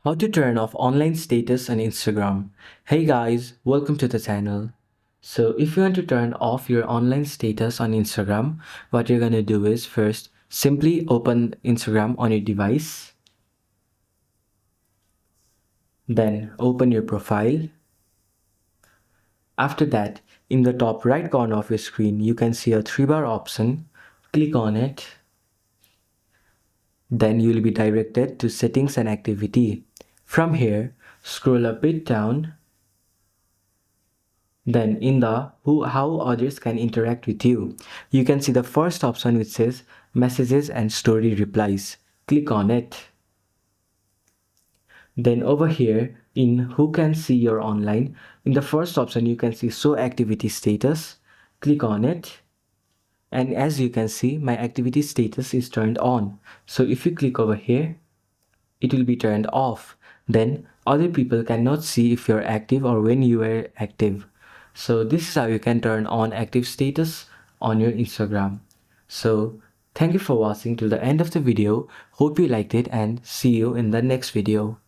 How to turn off online status on Instagram. Hey guys, welcome to the channel. So if you want to turn off your online status on Instagram, what you're gonna do is first simply open Instagram on your device. Then open your profile. After that, in the top right corner of your screen, you can see a 3-bar option. Click on it. Then you will be directed to settings and activity. From here, scroll a bit down. Then in the how others can interact with you, you can see the first option which says messages and story replies. Click on it. Then over here in who can see your online, in the first option you can see show activity status. Click on it. And as you can see, my activity status is turned on. So if you click over here, it will be turned off. Then other people cannot see if you're active or when you are active. So this is how you can turn on active status on your Instagram. So thank you for watching till the end of the video. Hope you liked it and see you in the next video.